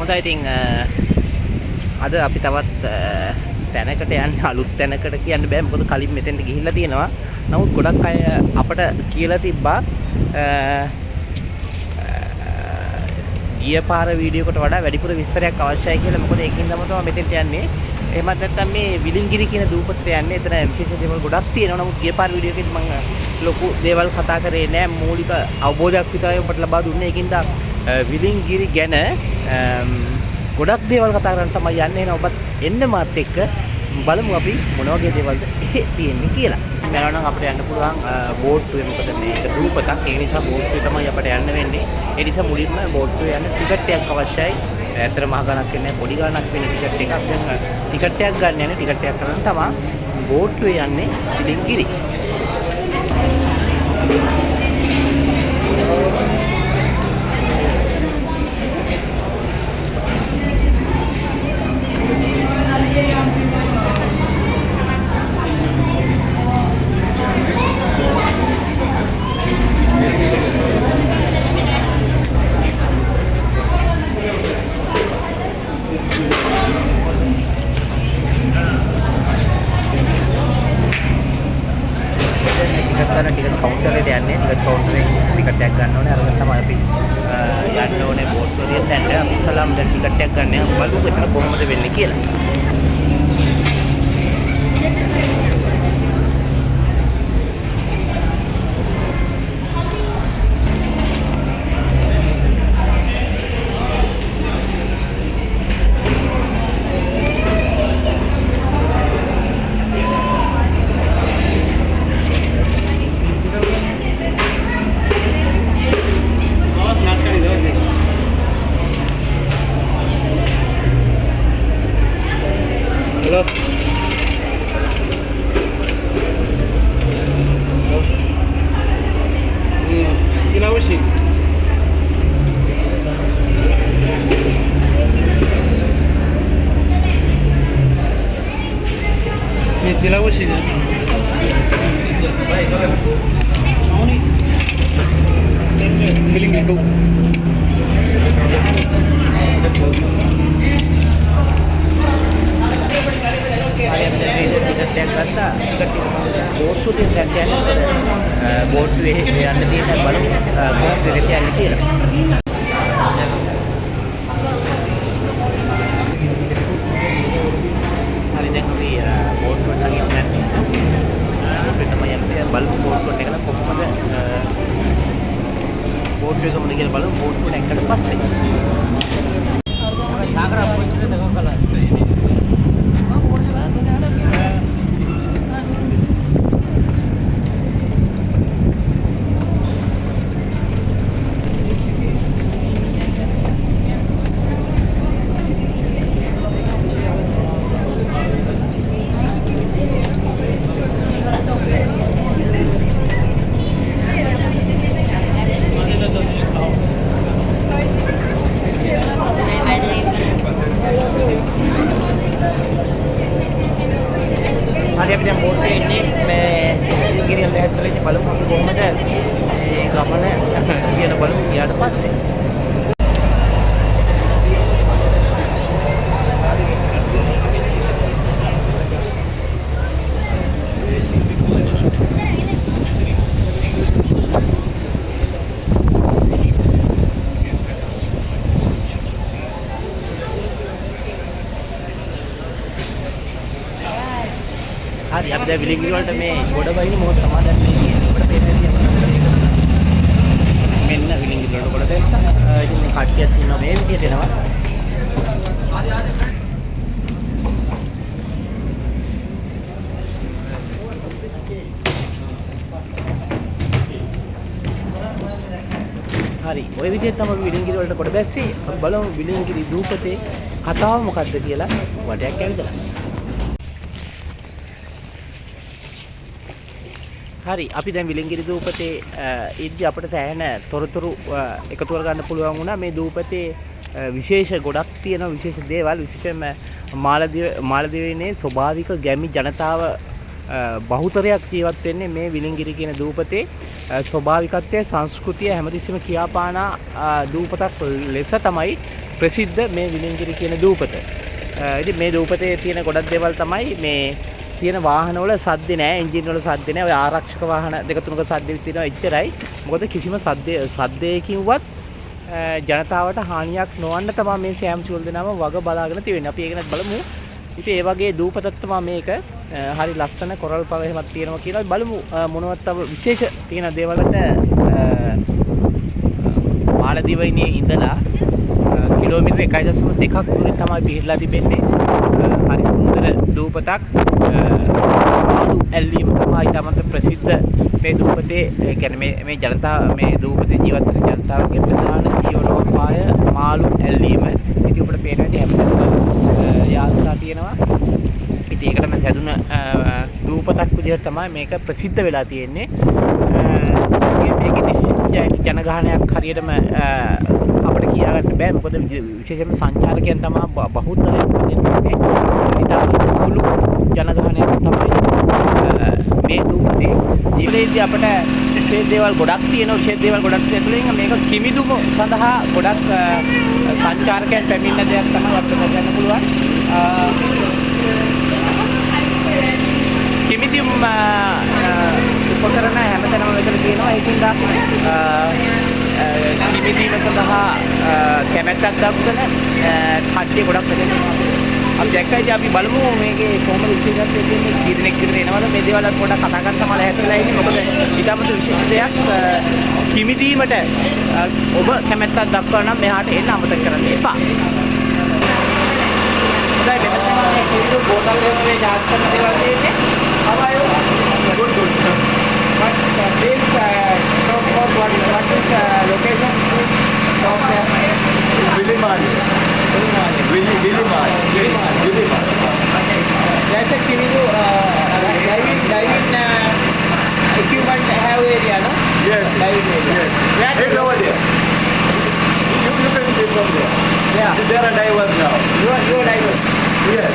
හොඳයි ඉතින් අද අපි තවත් තැනකට යන්නේ අලුත් තැනකට කියන්න බෑ මොකද කලින් මෙතෙන්ට ගිහිල්ලා තියෙනවා. නමුත් ගොඩක් අය අපට කියලා තිබ්බා ගිය පාර වීඩියෝ එකට වඩා වැඩිපුර විස්තරයක් අවශ්‍යයි කියලා. මොකද ඒකින්දම තමයි මෙතෙන්ට යන්නේ. එහෙමත් නැත්නම් මේ විලිංගිරි කියන දූපතට යන්නේ. එතන විශේෂ දේවල් ගොඩක් තියෙනවා. නමුත් ගිය පාර වීඩියෝ එකේදී මම ලොකු දේවල් කතා කරේ නෑ. මූලික අවබෝධයක් විතරයි ඔබට ලබා දුන්නේ. ඒකින්ද විලිංගිරි ගැන ගොඩක් දේවල් කතා කරන්න තමයි යන්නේ. එහෙනම් ඔබත් එන්න මාත් එක්ක බලමු අපි මොන වගේ දේවල්ද තියෙන්නේ කියලා. මෙලව නම් අපිට යන්න පුළුවන් බෝට්ටුවේ. මොකද මේක දූපතක්. ඒ නිසා බෝට්ටුවේ තමයි අපිට යන්න වෙන්නේ. ඒ නිසා මුලින්ම බෝට්ටුවේ යන්න ටිකට් එකක් අවශ්‍යයි. ඇත්තට මහ ගණක් වෙන්නේ පොඩි ගණක් වෙන ටිකට් එකක්. දැන් ටිකට් එකක් ගන්න යන්නේ. ටිකට් එකක් කරන් තමයි බෝට්ටුවේ යන්නේ විලිංගිරි. ටිකට් කවුන්ටරේට යන්නේ. ටිකට් කවුන්ටරේ ටිකට් එකක් ගන්න ඕනේ. අරගෙන තමයි අපි යන්න ඕනේ බෝට්ටුවේ දැන්. අපි ඉස්සලාම දැන් ටිකට් එකක් ගන්න යමු. බලමු එතන කොහොමද වෙන්නේ කියලා. Hello. Dilawshi. Ini dilawshi ni. Baik, kalau mau ni, feeling itu. Ticket එකක් ගත්තා. ටිකට් එක බෝට්ටුවෙන් දැන් යන්නේ. බෝට්ටුවේ යන්න තියෙන බලමු කොහොමද දෙක යන්නේ කියලා. හරි දැන් අපි බෝට්ටුවට යන්නේ නැහැ. අපිට තමයි යන්නේ. බලමු බෝට්ටුවට එකලා කොහොමද බෝට්ටුවේ ගමන කියලා බලමු. බෝට්ටුවට එක්කට පස්සේ. සාගර අපොච්චිනේ දගම් කළා. hari අපි දැන් බෝට්ටුවේ ඉන්නේ මේ විලිංගිරි යන්න හැදලා බලමු අපි කොහොමද මේ ගමන කියන බලමු ගියාට පස්සේ. hari අපි දැන් විලිංගිරි වලට මේ ගොඩ බහින මොහොත තමයි දැන් මේ කියන්නේ. ඔබට පේන්නේ මෙන්න විලිංගිරි වලට ගොඩ දැස්සා. ඉතින් මේ කට්ටියක් ඉන්නවා මේ විදියට එනවා. hari ඔය විදියට තමයි විලිංගිරි වලට ගොඩ දැස්සේ. අපි බලමු විලිංගිරි දූපතේ කතාව මොකක්ද කියලා වටයක් ඇවිදලා. hari අපි දැන් විලිංගිරි දූපතේ ඉද්දි අපිට සෑහෙන තොරතුරු එකතු කර ගන්න පුළුවන් වුණා. මේ දූපතේ විශේෂ ගොඩක් තියෙනවා. විශේෂ දේවල් විශේෂයෙන්ම මාලදිවයිනේ ස්වභාවික ගැමි ජනතාව බහුතරයක් ජීවත් වෙන්නේ මේ විලිංගිරි කියන දූපතේ. ස්වභාවිකත්වයේ සංස්කෘතිය හැමතිස්සෙම කියාපාන දූපතක් ලෙස තමයි ප්‍රසිද්ධ මේ විලිංගිරි කියන දූපත. ඉතින් මේ දූපතේ තියෙන ගොඩක් දේවල් තමයි මේ තියෙන වාහනවල සද්ද නැහැ, එන්ජින් වල සද්ද නැහැ. ඔය ආරක්ෂක වාහන දෙක තුනක සද්ද තියෙනවා එච්චරයි. මොකද කිසිම සද්දයකින්වත් ජනතාවට හානියක් නොවන්න තමයි මේ සෑම් සියලු දෙනාම වග බලාගෙන තියෙන්නේ. අපි ඒක නැත් බලමු. ඉතින් ඒ වගේ දූපතක් තමයි මේක. හරි ලස්සන කොරල් පව එහෙමත් තියෙනවා කියලා බලමු. මොනවත් තව විශේෂ තියෙන දේවල්ට මාලදීවයිනේ ඉඳලා කිලෝමීටර් 1.2ක් දුරින් තමයි පිහිටලා තිබෙන්නේ. හරි සුන්දර දූපතක්. මාළු ඇල්ලීම තමයි තමයි ප්‍රසිද්ධ මේ දූපතේ. ඒ කියන්නේ මේ ජනතාව මේ දූපතේ ජීවත් වෙන ජනතාවගේ ප්‍රධාන ජීවනෝපාය මාළු ඇල්ලීම. ඉතින් ඔබට පේන විදිහට හැමතැනම යාත්‍රා තියෙනවා. ඉතින් ඒකටම සැදුන දූපතක් විදිහට තමයි මේක ප්‍රසිද්ධ වෙලා තියෙන්නේ. මේකේ නිශ්චිත ජනගහනයක් හරියටම අපිට කියා ගන්න බෑ. මොකද විශේෂයෙන්ම සංචාරකයන් තමයි බහුතරයක් දෙන්නේ. ඉතින් සුළු ජනගහනයක් තමයි මේ දූපතේ ජීවිතයේදී අපිට විශේෂ දේවල් ගොඩක් තියෙනවා. විශේෂ දේවල් ගොඩක් තියෙන මේක කිමිදුම සඳහා ගොඩක් සංචාරකයන් පැමිණෙන දෙයක් තමයි අපිට ගන්න පුළුවන්. කිමිදුම උපකරණ හැමතැනම මෙතන තියෙනවා. ඒකින්ද කිමිදීම සඳහා කැමැත්තක් දක්වන කට්ටිය ගොඩක් මෙතන අපි දැක්කයි. අපි බලමු මේකේ කොහොමද විශේෂත්වය තියෙන්නේ. කීදෙනෙක් විතර එනවද මේ දේවල් පොඩ්ඩක් කතා කරන්න තමයි හැදලා ඉන්නේ. මොකද ඊටමත් විශේෂ දෙයක් කිමිදීමට ඔබ කැමැත්තක් දක්වනවා නම් මෙහාට එන්න අමතක කරන්න එපා. හොඳයි මෙතන මේ කුඩු බෝතල් වලේ ජාත් කරන දේවල් තියෙන්නේ. අවයෝ good good. But this talk about what is location of Vilimani. Vilimani. That's a Kimidu diving equipment have area, no? Yes. Diving area. Yes. It's over there. You can see from there. Yeah. There are divers now. You are divers. Yes.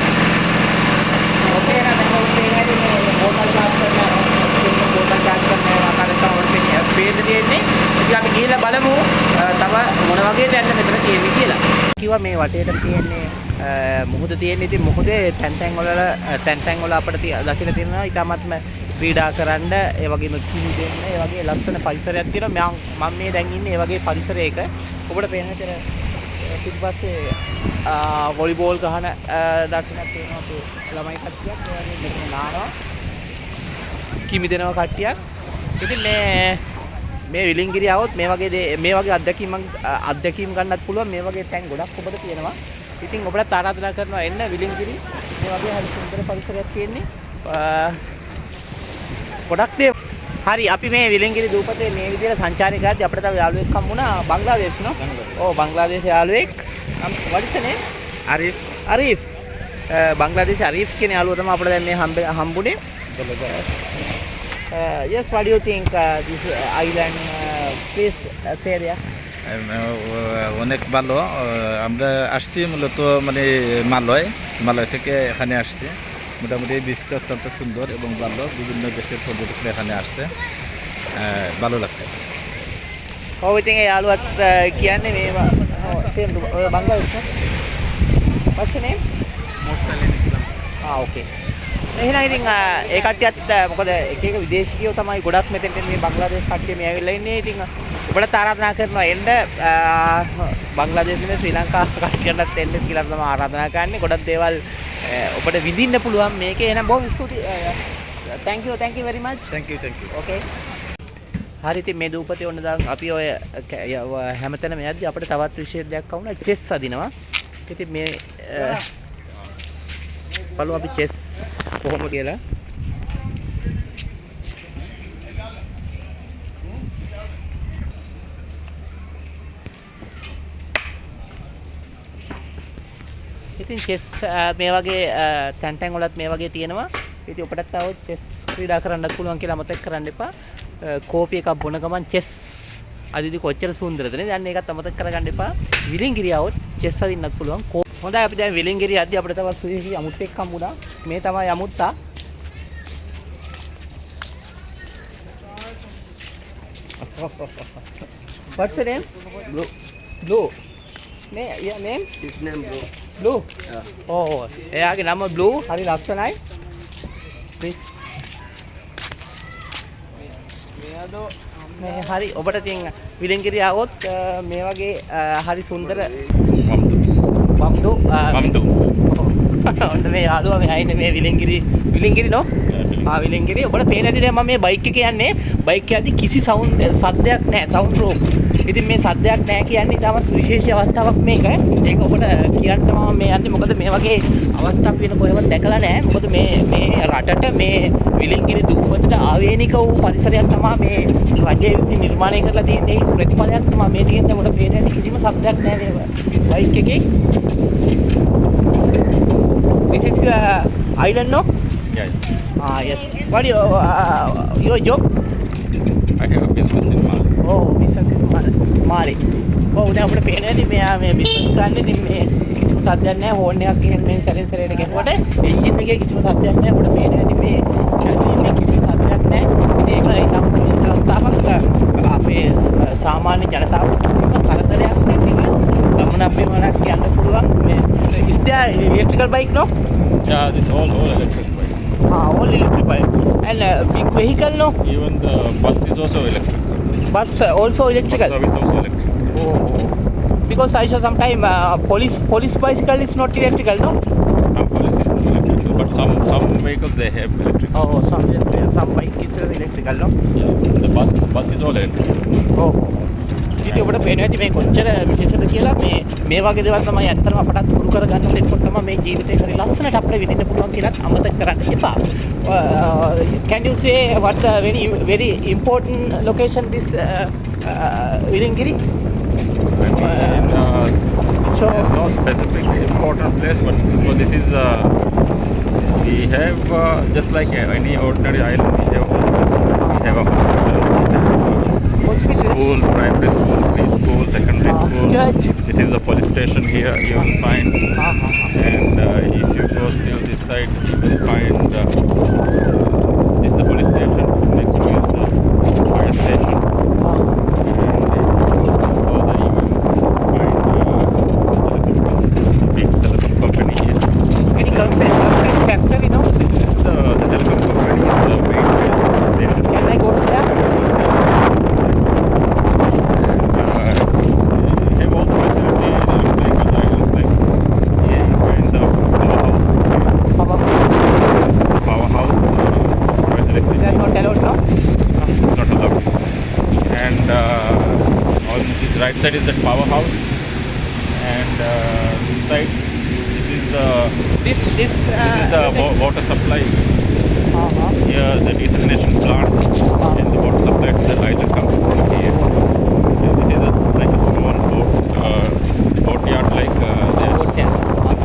Okay, na मैं बोलते हैं कि मैं hotel charge करना है, hotel charge करना है, वहाँ का होटल पे पेड देने, इतना भी गीला बालमु, तब मोनवागे जाने में तरह ये भी गीला। किवा मैं वाटे तरह තියෙන්නේ මොහොත තියෙන්නේ. ඉතින් මොහොතේ තැන් තැන් වල අපිට දකින්න තියෙනවා ඊටමත්ම ක්‍රීඩා කරන්න, ඒ වගේම කිලි දෙන්න, ඒ වගේ ලස්සන පරිසරයක් තියෙනවා. මම මේ දැන් ඉන්නේ ඒ වගේ පරිසරයක. ඔබට පේන විතර පිටපස්සේ වොලිබෝල් ගහන දක්ෂණක් තියෙනවා. අපේ ළමයි කට්ටියක් ඒ වගේ මෙතන නානවා, කිමි දෙනවා කට්ටියක්. ඉතින් මේ විලිංගිරිය આવොත් මේ වගේ අත්දැකීම් ගන්නත් පුළුවන්. මේ වගේ තැන් ගොඩක් ඔබට තියෙනවා. ඉතින් ඔබට ආරාධනා කරනවා එන්න විලිංගිරි. මේ වගේ හරි සුන්දර පරිසරයක් තියෙන්නේ. ගොඩක් දේ. හරි අපි මේ විලිංගිරි දූපතේ මේ විදිහට සංචාරය කරද්දී අපිට තව යාළුවෙක් හම්බුණා බංග්ලාදේශ නෝ. ඔව් බංග්ලාදේශ යාළුවෙක්. what is your name? Arif. Bangladesh Arif කියන යාළුවා තමයි අපිට දැන් මේ හම්බුනේ. Yes, what do you think this island place area? অনেক ভালো। আমরা আসছি মূলত মানে মালয় থেকে এখানে আসছি। মোটামুটি বীজটা অত্যন্ত সুন্দর এবং ভালো। বিভিন্ন দেশের পর্যটকরা এখানে আসছে, ভালো লাগতেছে। ඔව් ඉතින් ඒ යාළුවත් කියන්නේ මේවා same Bangladesh. What's your name? Mursalin Islam. Okay. එහෙනම් ඉතින් ඒ කට්ටියත් මොකද එක විදේශිකයෝ තමයි ගොඩක් මෙතෙන්ට මේ බංග්ලාදේශ කට්ටිය මේ ඇවිල්ලා ඉන්නේ. ඉතින් ඔබට ආරාධනා කරනවා එන්න බංග්ලාදේශයේ ශ්‍රී ලංකා කට්ටියන්ටත් එන්න කියලා තමයි ආරාධනා කරන්නේ. ගොඩක් දේවල් ඔබට විඳින්න පුළුවන් මේකේ. එහෙනම් බොහොම ස්තුතියි. thank you very much. Thank you. Okay. හරි ඉතින් මේ දූපතේ ඔන්න දැන් අපි ඔය හැමතැනම යද්දි අපිට තවත් විශේෂ දෙයක් වුණා. චෙස් අදිනවා. ඉතින් මේ බලමු අපි චෙස් කොහොම කියලා. ඉතින් චෙස් මේ වගේ තැන් වලත් මේ වගේ තියෙනවා. ඉතින් ඔබටත් આવොත් චෙස් ක්‍රීඩා කරන්නත් පුළුවන් කියලා මතක් කරන්න එපා. කෝපි එකක් බොන ගමන් චෙස් අදිදි කොච්චර සුන්දරද නේද? දැන් ඒකත් අමතක කරගන්න එපා. විලිංගිරිය આવොත් චෙස් අදින්නත් පුළුවන්. හොඳයි අපි දැන් විලිංගිරිය යද්දි අපිට තවත් සුවිශේෂී අමුත්තෙක් හම්බුණා. මේ තමයි අමුත්තා. What's your name? Blue. your name? His name bro. Blue. Yeah. Oh, එයාගේ නම Blue. හරි ලස්සනයි. Please. මේ හරි ඔබට තින් විලංගිරිය આવොත් මේ වගේ හරි සුන්දර බම්දු ඔන්න මේ යාළුවා මේ ආන්නේ මේ විලංගිරි නෝ විලංගිරි ඔබට පේන ඇති දැන් මම මේ බයික් එක යන්නේ බයික් එකදී කිසි සද්දයක් නැහැ සවුන්ඩ් ප්‍රූෆ් ඉතින් මේ සද්දයක් නැහැ කියන්නේ තාමත් සුවිශේෂී අවස්ථාවක් මේක ඒක ඔබට කියන්න තමයි මේ යන්නේ මොකද මේ වගේ අවස්ථාවක් වෙන කොහෙවත් දැකලා නැහැ මොකද මේ රටට මේ විලංගිරි දූපතට ආවේනික වූ පරිසරයක් තමයි මේ රජය විසින් නිර්මාණය කරලා තියෙන ඒ ප්‍රතිඵලයක් තමයි මේ තියෙන ඔබට පේන ඇති කිසිම සද්දයක් නැහැ මේ බයික් එකේ This is island, no? Yeah, Yes. What do your job? I have a business in Mali. Oh, business is Mali. Oh, දැන් අපිට පේන ඇති මෙයා මේ බිස්නස් ගන්න ඉතින් මේ කිසිම සද්දයක් නැහැ හෝන් එකක් ගිහින් මේ සැලෙන් සැලේට ගෙනුවට එන්ජින් එකේ කිසිම සද්දයක් නැහැ අපිට පේන ඇති මේ කිසිම සද්දයක් නැහැ ඒක ඊටම අවස්ථාවක් අපේ සාමාන්‍ය ජනතාව කිසිම කරදරයක් නැතිව ගමනක් බිමනක් යන්න පුළුවන් මේ is there electrical bike no? Yeah, this all electric bikes. All electric bike. And big vehicle no? Even the bus is also electric. Bus also electrical? Bus service also electric. Oh. Because I saw sometime police bicycle is not electrical no? Police is not electrical, but some vehicles they have electric. Oh, some bike is electrical no? Yeah, the bus is all electric. Oh. ඉතින් ඔබට පේනවා ඇති මේ කොච්චර විශේෂද කියලා මේ වගේ දේවල් තමයි ඇත්තටම අපට උරු කරගන්න දෙන්නකොට තමයි මේ ජීවිතේ හරි ලස්සනට අපිට විඳින්න පුළුවන් කියලාත් අමතක කරන්න එපා. Can you say what the very important location this Vilingiri? So There's no specific important place, but this is we have just like any ordinary island. We have all facilities. We have a hospital, school, primary school, preschool, secondary school. Church. This is a police station here. You will find, and if you go still this side, you will find this is the police station. Next to is the fire station. And if you go still further, you will find the big telecom company here. any company factory no? This is the telecom company's main base station. Can I go to there? Have all the facility like other islands like here you find the powerhouse, there's electricity. They are not allowed no? Not allowed. And on this right side is the powerhouse, and this side this is the water supply. Here the desalination plant and the water supply to the island comes from here. And this is like a small boat yard like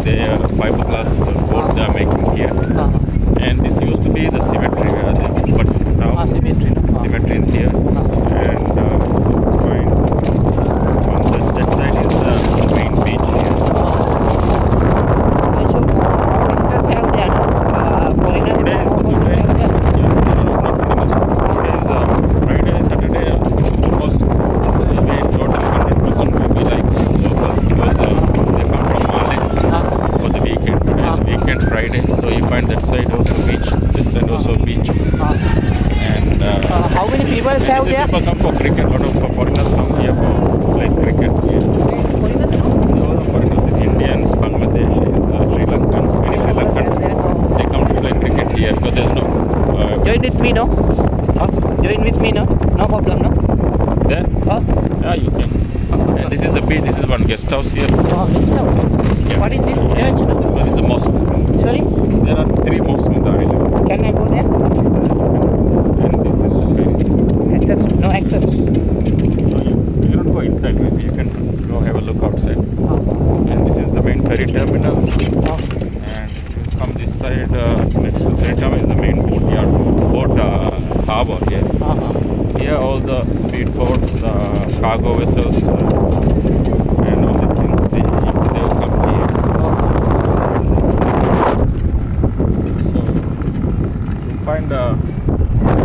they are fiberglass boat they are making here. And this used to be the cemetery, but now Cemetery no? cemetery is here. And find on that side is the main beach here. Visitors have there no? Foreigners Today is have there? not finished. Today is Friday, Saturday, almost totally 100% will be like locals because they come from Mali for the weekend. Today is weekend Friday, so you find that side also beach, this side also beach. And How many people have these there? people come for cricket. A lot of foreigners come here for like cricket. Here. Foreigners no? All the foreigners is Indians, Bangladeshis, Sri Lankans, many Sri Lankans. They come to play cricket here because there's no. Join with me no? Join with me no? No problem no? There? Yeah, you can. And this is the beach. This is one guest house here. Guest house. Yeah. What is this church no? This is the mosque. Sorry? There are 3 mosques in the island. Can I go there? And this is the ferries. Access? No access. So you cannot go inside. Maybe you can go have a look outside. And this is the main ferry terminal. And if you come this side, next to the ferry terminal is the main boat yard, harbour here. Here all the speedboats, cargo vessels, and all these things, they will come here. So you find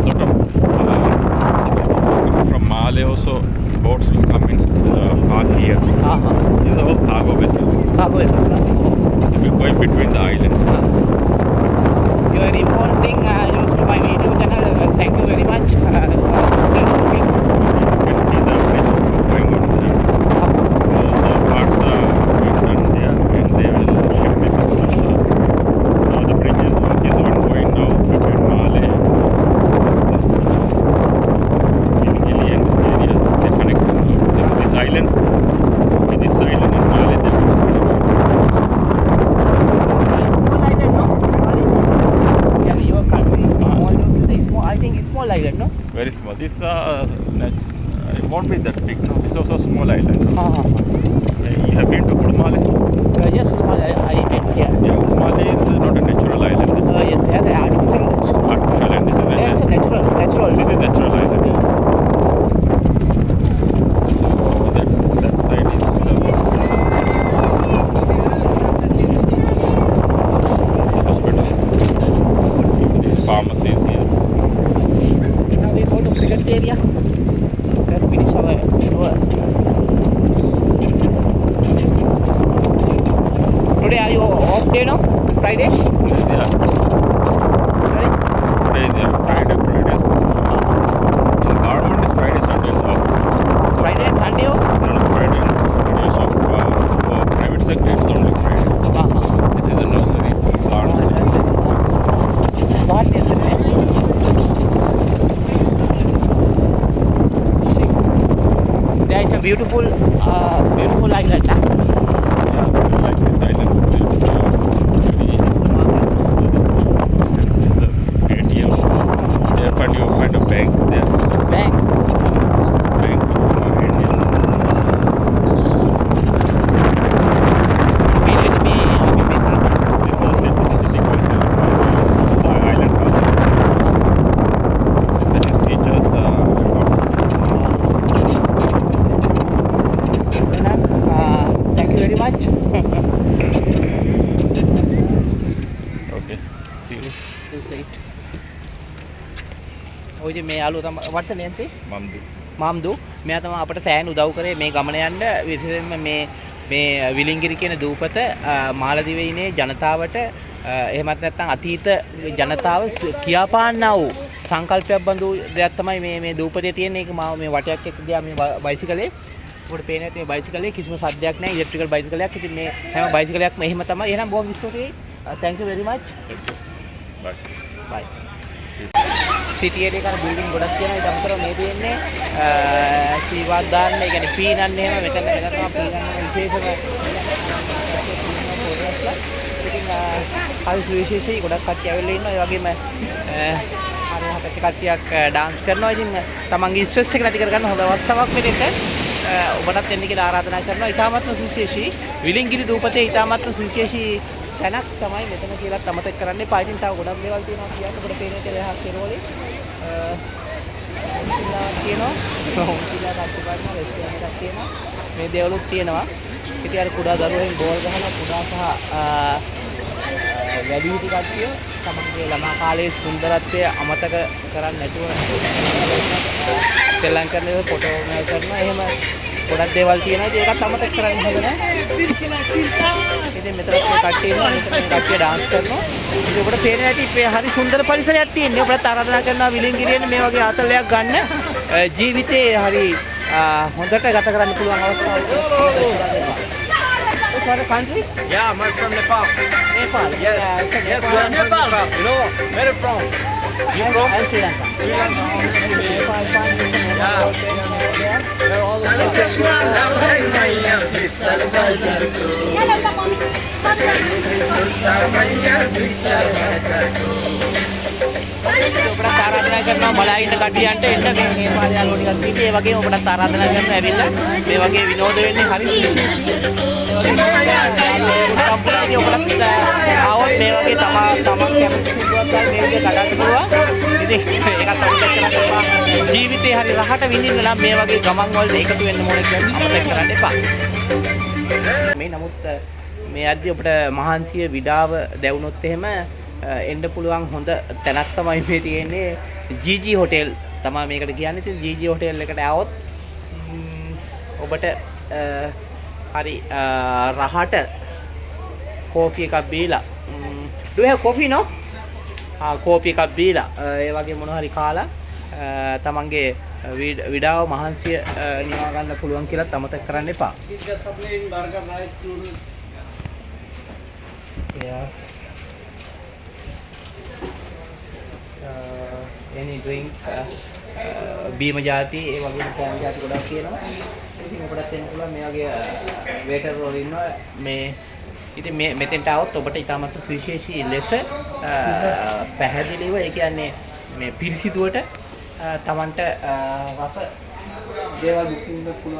sort of from Mali also boats will come in park here. These are all How is this? So we're going between the islands. You are reporting used to my video channel. Thank you very much. You can see the bridge going on there. So the parts are being done there and they will ship it. Now the bridge is ongoing now between Male, Gilgili and this area. They're connected now. This island, with this island and Male, they will connect. Small island, no? Yeah, your country. Small, I think it's small island, no? Very small. This it won't be that big. No, it's also a small island. You have been to Kurmale? Yes, I went here. Yeah, Kurmale is not a natural island. It's Yes, yeah, the artificial. artificial and this is Yeah, it's a natural. This is natural island. Yes. So that side is hospital. These pharmacies here. Now we go to cricket area. Let's finish our tour. Today are you off day now? Friday? Today's yeah. Sorry? Today's yeah. Fridays. In the government is Friday, Sundays off. Friday and Sunday off? No, Friday and Saturday is off. For private sector it's only Friday. This is a nursery. What is it? There is a beautiful island. Yeah, I like this island. It's very this is the ATMs. There you find a bank there. Bank. Bank with Indians. This is city council. The island council. That is teachers. Thank you very much. Okay. See you. ඔය මේ යාළුවා තමයි what's the name please? Mamdu. මාම්දු මෙයා තමයි අපට සෑහෙන උදව් කරේ මේ ගමන යන්න විශේෂයෙන්ම මේ විලිංගිරි කියන දූපත මාලදිවයිනේ ජනතාවට එහෙමත් නැත්නම් අතීත ජනතාව කියාපාන්නා වූ සංකල්පයක් බඳු දෙයක් තමයි මේ දූපතේ තියෙන එක මාව මේ වටයක් එක්ක ගියා මේ බයිසිකලේ ඔබට පේන ඇති මේ බයිසිකලේ කිසිම සද්දයක් නැහැ ඉලෙක්ට්‍රිකල් බයිසිකලයක් ඉතින් මේ හැම බයිසිකලයක්ම එහෙම තමයි එහෙනම් බොහොම ස්තුතියි thank you very much Thank you. Bye. bye See you. සිටි එකේ කරන බිල්ඩින් ගොඩක් තියෙනවා ඊට අමතරව මේ තියෙන්නේ සීවක් දාන්න ඒ කියන්නේ පීනන්න එහෙම මෙතන තමයි පීනන්න විශේෂම ඉතින් හරි සුවිශේෂී ගොඩක් කට්ටිය ඇවිල්ලා ඉන්නවා ඒ වගේම හරි හතට කට්ටියක් ඩාන්ස් කරනවා ඉතින් තමන්ගේ ස්ට්‍රෙස් එක නැති කරගන්න හොඳ අවස්ථාවක් මෙතෙන්ට ඔබටත් එන්න කියලා ආරාධනා කරනවා ඉතාමත්ම සුවිශේෂී විලිංගිරි දූපතේ ඉතාමත්ම සුවිශේෂී තැනක් තමයි මෙතන කියලා අමතක කරන්න එපා. ඉතින් තව ගොඩක් දේවල් තියෙනවා කියන්න ඔබට පේන විදිහට රහස් කෙරවලේ තියෙනවා. හොම්සිලා කට්ටියම රෙස්ටෝරන්ට් එකක් තියෙනවා. මේ දේවලුත් තියෙනවා. ඉතින් අර කුඩා දරුවෙන් ගෝල් ගහලා කුඩා සහ වැඩිහිටි කට්ටිය තමන්ගේ ළමා කාලයේ සුන්දරත්වය අමතක කරන්නේ නැතුව ශ්‍රී ලංකන් ෆොටෝ කරනවා. එහෙම ගොඩක් දේවල් තියෙනවා. ඒකත් අමතක කරන්න හොඳ නැහැ. ඉතින් මෙතන කට්ටිය ඉන්නවා. මෙතන කට්ටිය ඩාන්ස් කරනවා. ඉතින් ඔබට පේන හැටි හරි සුන්දර පරිසරයක් තියෙනවා. ඔබට ආරාධනා කරනවා විලිංගිරියෙන් මේ වගේ ආතලයක් ගන්න. ජීවිතේ හරි හොඳට ගත කරන්න පුළුවන් අවස්ථාවක්. What country? Yeah, I'm from Nepal. Nepal. Yes, yes, we're Nepal. You know, where are you from? You from? I'm Sri Lanka. Sri Lanka. Nepal, Yeah. We're all the ඔබට ආරාධනා කරනවා බලයින්න කට්ටියන්ට එන්න මේ නේපාල යාළුවෝ ටිකක් ඉන්නේ. ඒ වගේම ඔබට ආරාධනා කරනවා ඇවිල්ලා මේ වගේ විනෝද වෙන්නේ හරි සම්පූර්ණයෙන් ඔබට ආවොත් මේ වගේ තමන් කැමති සිදුවක් ගන්න මේ විදිහට කඩන්න පුළුවන්. ඉතින් ඒකත් අමතක කරන්න එපා. ජීවිතේ හරි රහට විඳින්න නම් මේ වගේ ගමන් වලට එකතු වෙන්න ඕනේ කියලා අමතක කරන්න එපා. මේ නමුත් මේ අද්දි ඔබට මහන්සිය විඩාව දැවුනොත් එහෙම එන්න පුළුවන් හොඳ තැනක් තමයි මේ තියෙන්නේ GG හොටෙල් තමයි මේකට කියන්නේ. ඉතින් GG හොටෙල් එකට આવොත් ඔබට හරි රහට කෝෆි එකක් බීලා do you have coffee no? කෝපි එකක් බීලා ඒ වගේ මොනවා හරි කාලා තමන්ගේ විඩාව මහන්සිය නිවා ගන්න පුළුවන් කියලා අමතක කරන්න එපා. Yeah. Any drink බීම જાති ඒ වගේ කෑම જાති ගොඩක් තියෙනවා. ඉතින් ඔබට දෙන්න පුළුවන් මේ වගේ වේටර් රෝල් ඉන්නවා මේ ඉතින් මේ මෙතෙන්ට આવොත් ඔබට ඉතාමත් සුවිශේෂී ලෙස පැහැදිලිව ඒ කියන්නේ මේ පිරිසිදුවට තමන්ට රස දේවල් බුකින් කරන්න පුළුවන්.